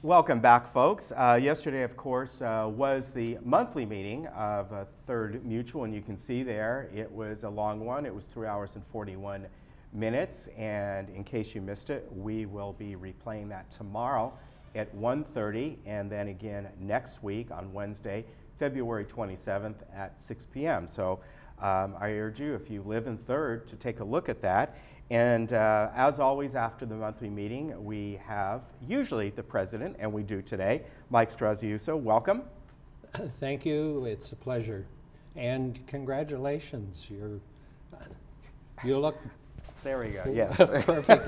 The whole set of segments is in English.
Welcome back, folks. Yesterday, of course, was the monthly meeting of Third Mutual, and you can see there it was a long one. It was 3 hours and 41 minutes, and in case you missed it, we will be replaying that tomorrow at 1:30, and then again next week on Wednesday, February 27th at 6 p.m. So I urge you, if you live in Third, to take a look at that. And as always, after the monthly meeting, we have usually the president, and we do today, Mike Straziuso. Welcome. Thank you. It's a pleasure. And congratulations. You look there we go. Yes. perfect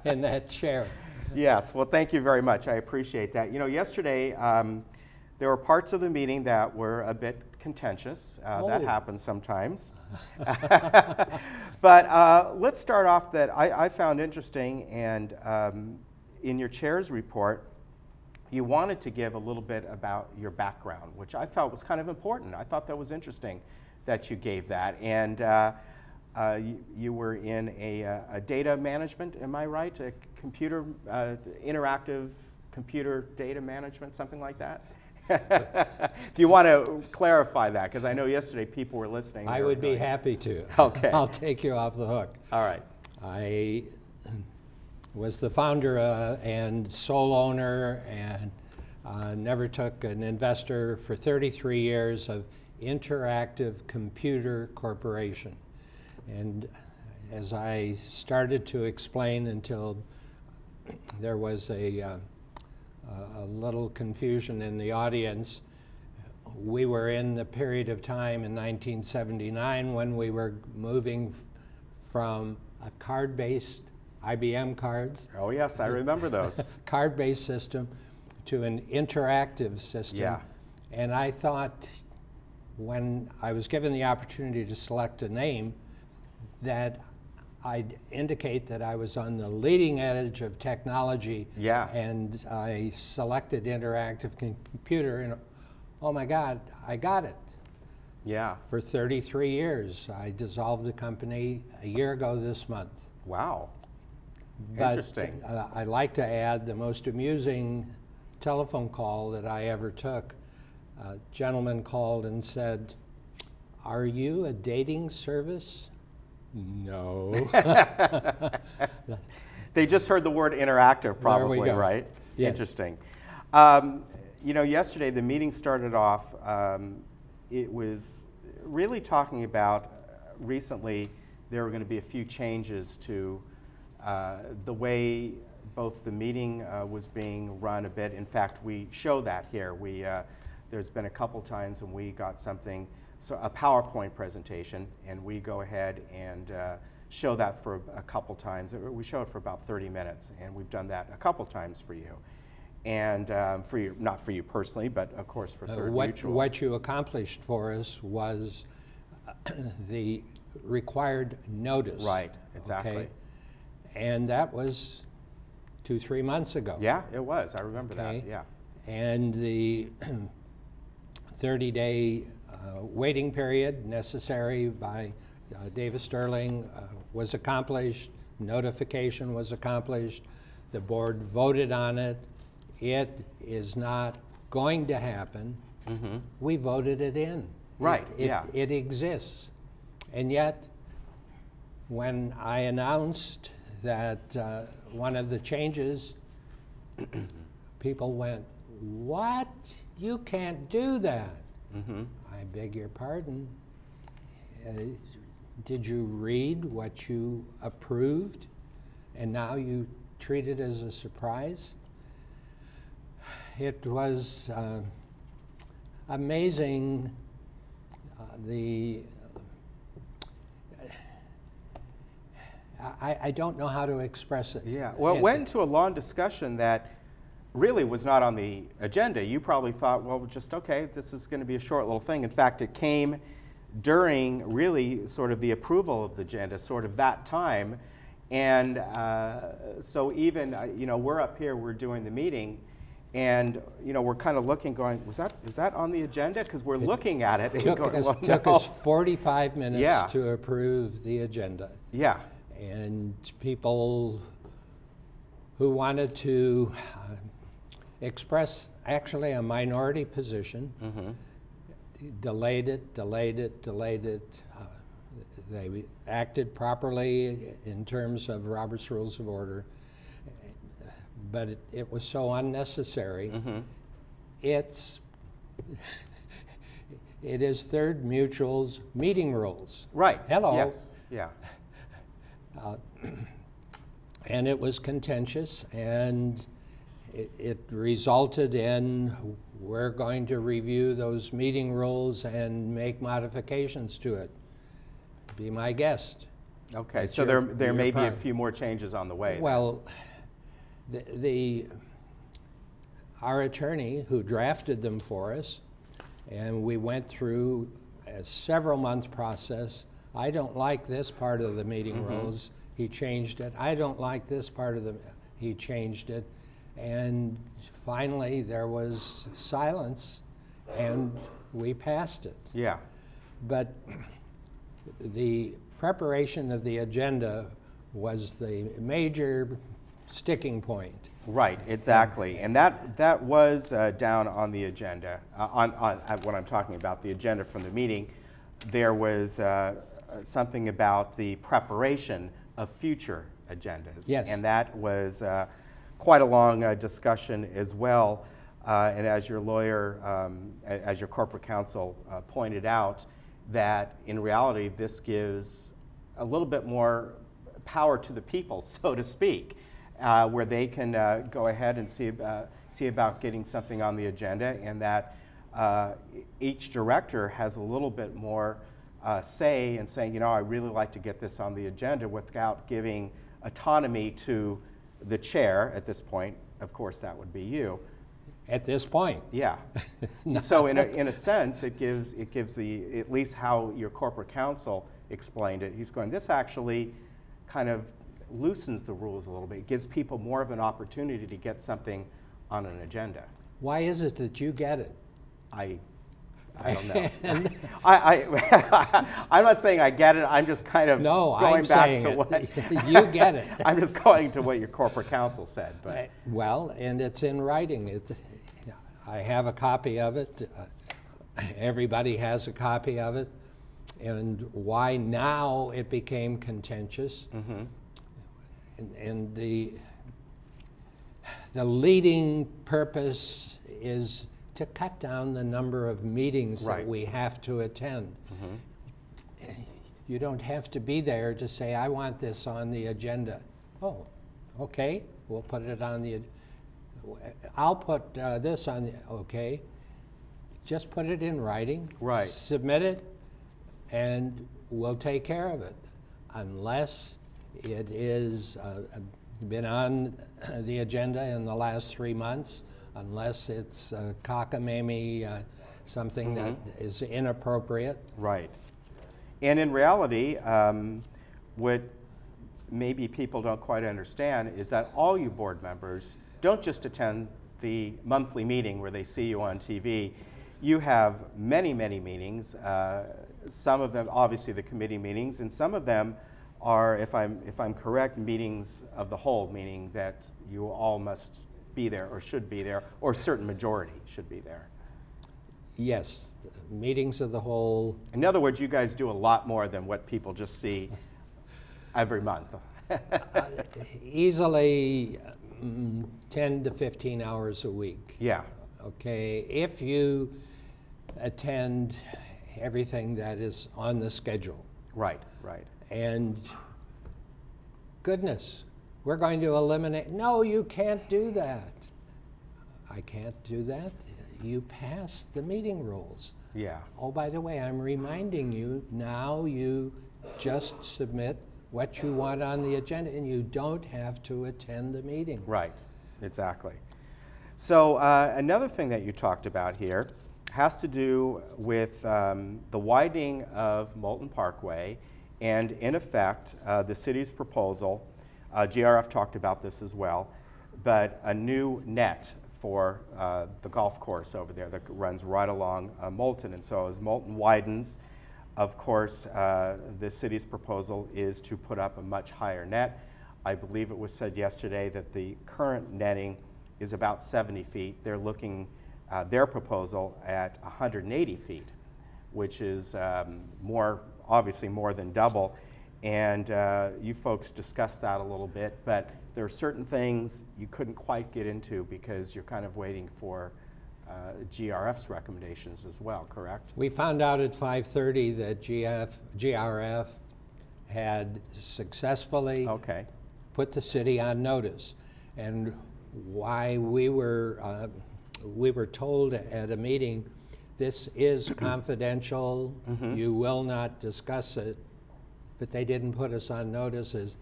in that chair. Yes. Well, thank you very much. I appreciate that. You know, yesterday, there were parts of the meeting that were a bit contentious. That happens sometimes. But let's start off that I found interesting, and in your chair's report, you wanted to give a little bit about your background, which I felt was kind of important. I thought that was interesting that you gave that. And you were in a data management, am I right? A computer, interactive computer data management, something like that? If you want to clarify that, because I know yesterday people were listening. I would be happy to. Okay. I'll take you off the hook. All right. I was the founder and sole owner, and never took an investor for 33 years of Interactive Computer Corporation. And as I started to explain, until there was a little confusion in the audience, we were in the period of time in 1979 when we were moving from a card-based IBM cards. Oh yes, I remember those. Card-based system to an interactive system. Yeah. And I thought, when I was given the opportunity to select a name, that I'd indicate that I was on the leading edge of technology. Yeah. And I selected interactive computer, and oh my God, I got it. Yeah. For 33 years. I dissolved the company a year ago this month. Wow. But, interesting. I'd like to add the most amusing telephone call that I ever took. A gentleman called and said, "Are you a dating service?" No. They just heard the word interactive, probably, right? Yes. Interesting. You know, yesterday the meeting started off, it was really talking about recently there were going to be a few changes to the way both the meeting was being run a bit. In fact, we show that here. There's been a couple times when we got something, so a PowerPoint presentation, and we go ahead and show that for a couple times. We show it for about 30 minutes, and we've done that a couple times for you. And for you, not for you personally, but of course for Third Mutual. What you accomplished for us was the required notice. Right, exactly. Okay? And that was 2-3 months ago. Yeah, it was. I remember that, yeah. And the 30-day waiting period necessary by Davis Sterling was accomplished. Notification was accomplished. The board voted on it. It is not going to happen. Mm-hmm. We voted it in. Right, It exists. And yet, when I announced that one of the changes, people went, "What? You can't do that." Mm-hmm. I beg your pardon. Did you read what you approved, and now you treat it as a surprise? It was amazing. I don't know how to express it. Yeah, well, it went into a long discussion that really was not on the agenda. You probably thought, well, just okay, this is going to be a short little thing. In fact, it came during really sort of the approval of the agenda, sort of that time. And so even, you know, we're up here, we're doing the meeting, and you know, we're kind of looking, going, is that on the agenda? Because we're looking at it. Took us 45 minutes to approve the agenda. Yeah. And people who wanted to express actually a minority position. Delayed it. They acted properly in terms of Robert's Rules of Order, but it was so unnecessary. It is Third Mutual's meeting rules. Right. Hello. Yes. Yeah. And it was contentious, and it resulted in we're going to review those meeting rules and make modifications to it. Be my guest. Okay, That's so your there may be a part. few more changes on the way. Well, our attorney who drafted them for us, and we went through a several month process. I don't like this part of the meeting rules. He changed it. I don't like this part of he changed it. And finally there was silence and we passed it. Yeah. But the preparation of the agenda was the major sticking point. Right, exactly. And that was down on the agenda, on what I'm talking about, the agenda from the meeting. There was something about the preparation of future agendas. Yes. And that was quite a long discussion as well. And as your lawyer, as your corporate counsel pointed out, that in reality this gives a little bit more power to the people, so to speak, where they can go ahead and see about getting something on the agenda, and that each director has a little bit more say in saying, you know, I really like to get this on the agenda, without giving autonomy to the chair at this point. Of course, that would be you. At this point. Yeah. So in a sense, it gives the, at least how your corporate counsel explained it, he's going, this actually kind of loosens the rules a little bit. It gives people more of an opportunity to get something on an agenda. Why is it that you get it? I don't know. I'm not saying I get it. I'm just kind of going back to what you get it. I'm just going to what your corporate counsel said. But well, and it's in writing. I have a copy of it. Everybody has a copy of it. And why now it became contentious. And the leading purpose is to cut down the number of meetings that we have to attend. You don't have to be there to say, I want this on the agenda. Oh, okay, we'll put it on the, I'll put this on the, okay. Just put it in writing, submit it, and we'll take care of it. Unless it is been on the agenda in the last 3 months, unless it's cockamamie, something that is inappropriate. Right. And in reality, what maybe people don't quite understand is that all you board members don't just attend the monthly meeting where they see you on TV. You have many, many meetings. Some of them, obviously, the committee meetings, and some of them are, if I'm correct, meetings of the whole, meaning that you all must be there or should be there, or a certain majority should be there. Yes, meetings of the whole. In other words, you guys do a lot more than what people just see every month. Easily 10 to 15 hours a week. Yeah. Okay, if you attend everything that is on the schedule. Right, right. And goodness, we're going to eliminate, no, you can't do that. I can't do that. You passed the meeting rules. Yeah. Oh, by the way, I'm reminding you, now you just submit what you want on the agenda and you don't have to attend the meeting. Right, exactly. So another thing that you talked about here has to do with the widening of Moulton Parkway, and in effect, the city's proposal, GRF talked about this as well, but a new net for the golf course over there that runs right along Moulton. And so as Moulton widens, of course, the city's proposal is to put up a much higher net. I believe it was said yesterday that the current netting is about 70 feet. They're looking, their proposal at 180 feet, which is obviously more than double. And you folks discussed that a little bit, but there are certain things you couldn't quite get into because you're kind of waiting for GRF's recommendations as well, correct? We found out at 5:30 that GRF had successfully put the city on notice. And why we were told at a meeting, this is confidential, you will not discuss it, but they didn't put us on notice. As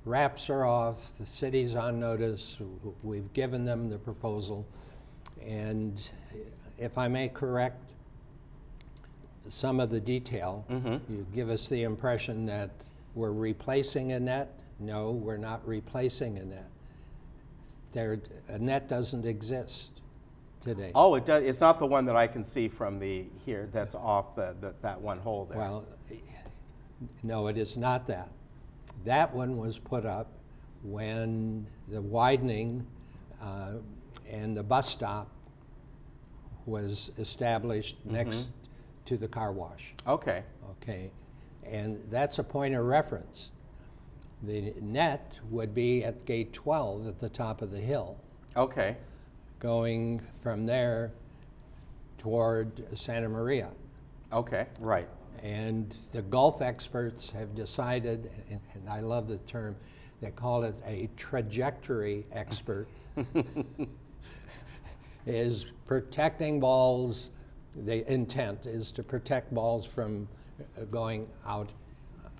wraps are off, the city's on notice, we've given them the proposal, and if I may correct some of the detail, you give us the impression that we're replacing a net. No, we're not replacing a net. A net doesn't exist today. Oh, it does. It's not the one that I can see from here that's off that one hole there. Well, no, it is not that. That one was put up when the widening and the bus stop was established next to the car wash. Okay. Okay, and that's a point of reference. The net would be at gate 12 at the top of the hill. Okay. Going from there toward Santa Maria. Okay, right. And the Gulf experts have decided, and I love the term, they call it a trajectory expert, is protecting balls. The intent is to protect balls from going out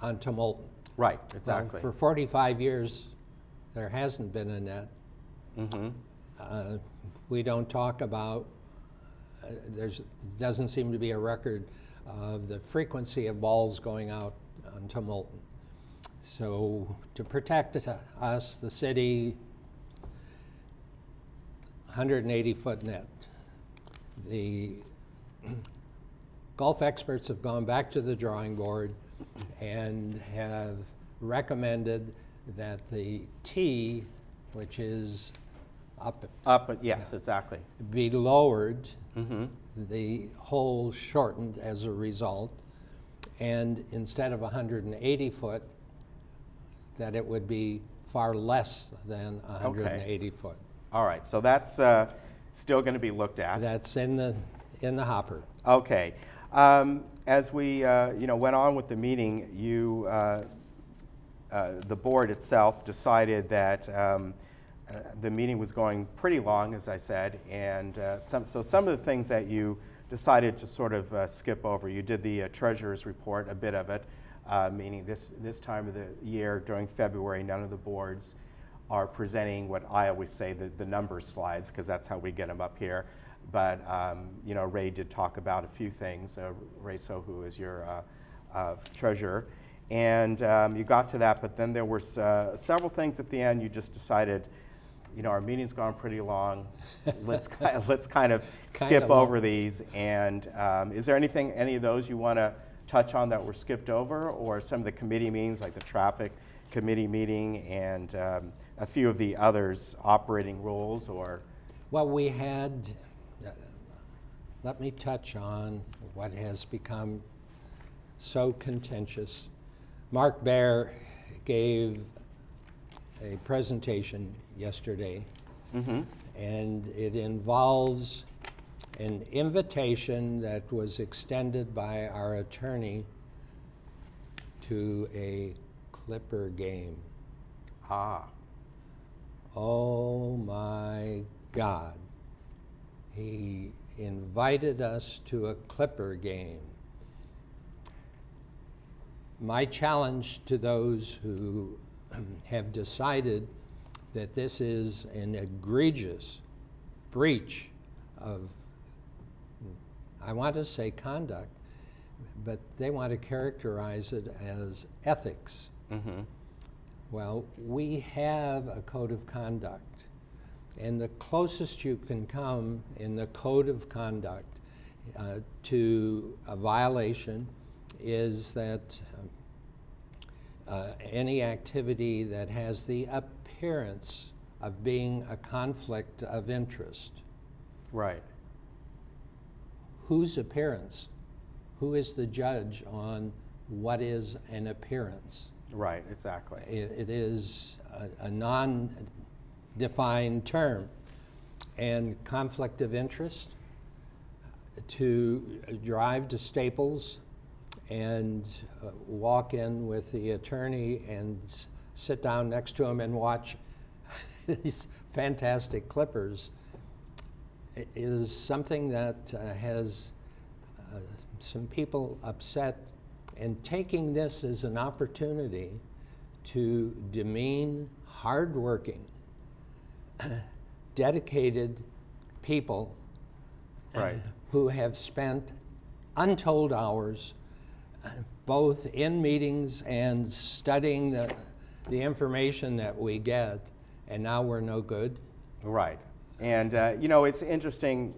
onto Molten. Right, exactly. For 45 years, there hasn't been a net. We don't talk about, there doesn't seem to be a record of the frequency of balls going out onto Molten. So to protect us, the city, 180-foot net. The Gulf experts have gone back to the drawing board and have recommended that the T, which is up, yes, exactly, be lowered, the hole shortened as a result, and instead of 180 foot, that it would be far less than 180 foot. All right, so that's still going to be looked at. That's in the hopper. Okay. As we went on with the meeting, the board itself decided that the meeting was going pretty long, as I said, and so some of the things that you decided to sort of skip over. You did the treasurer's report, a bit of it, meaning this time of the year during February, none of the boards are presenting what I always say the number slides, because that's how we get them up here. But Ray did talk about a few things. Ray So, who is your treasurer, and you got to that. But then there were several things at the end. You just decided, our meeting's gone pretty long. Let's kind of skip over these. And is there any of those you want to touch on that were skipped over, or some of the committee meetings, like the traffic committee meeting and a few of the others, operating rules, or? Well, we had. Let me touch on what has become so contentious. Mark Baer gave a presentation yesterday, and it involves an invitation that was extended by our attorney to a Clipper game. Oh my God. He invited us to a Clipper game. My challenge to those who have decided that this is an egregious breach of, I want to say conduct, but they want to characterize it as ethics. Well, we have a code of conduct. And the closest you can come in the code of conduct to a violation is that any activity that has the appearance of being a conflict of interest. Right. Whose appearance? Who is the judge on what is an appearance? Right, exactly. It is a non-defined term. And conflict of interest, to drive to Staples and walk in with the attorney and sit down next to him and watch these fantastic clippers is something that has some people upset, and taking this as an opportunity to demean hardworking, dedicated people Right. who have spent untold hours both in meetings and studying the information that we get, and now we're no good. Right. And, you know, it's interesting,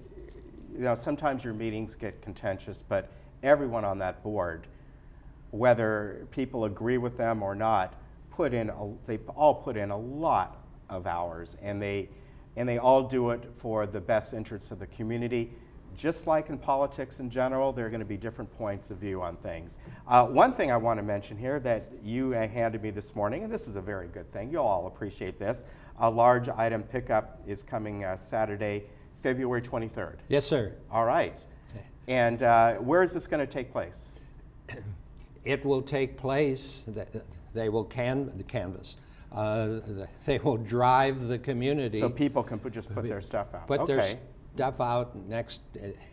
you know, sometimes your meetings get contentious, but everyone on that board, whether people agree with them or not, they all put in a lot of hours, and they all do it for the best interests of the community. Just like in politics in general, there are going to be different points of view on things. One thing I want to mention here that you handed me this morning, and this is a very good thing, you'll all appreciate this, a large item pickup is coming Saturday, February 23rd. Yes, sir. All right. And where is this going to take place? It will take place, they will canvass. They will drive the community. So people can just put their stuff out. Put their stuff out next,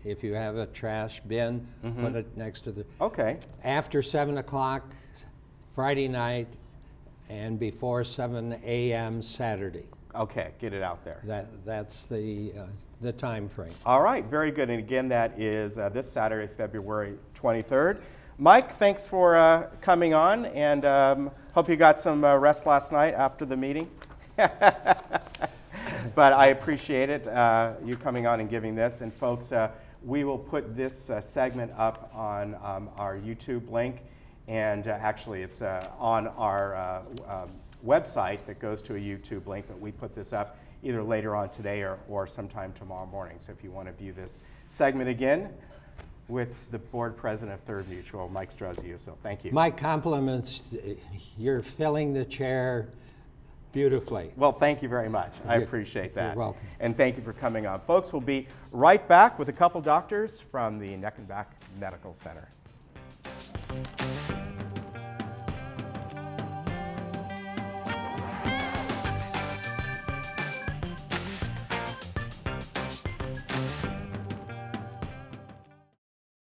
if you have a trash bin, put it next to the... Okay. After 7 o'clock Friday night and before 7 a.m. Saturday. Okay, get it out there. That's the time frame. All right, very good. And again, that is this Saturday, February 23rd. Mike, thanks for coming on, and hope you got some rest last night after the meeting. But I appreciate it, you coming on and giving this. And folks, we will put this segment up on our YouTube link, and actually it's on our website that goes to a YouTube link, but we put this up either later on today or sometime tomorrow morning. So if you want to view this segment again with the board president of Third Mutual, Mike Struzziuso. Thank you. My compliments. You're filling the chair beautifully. Well, thank you very much. I appreciate that. You're welcome. And thank you for coming on. Folks, we'll be right back with a couple doctors from the Neck and Back Medical Center.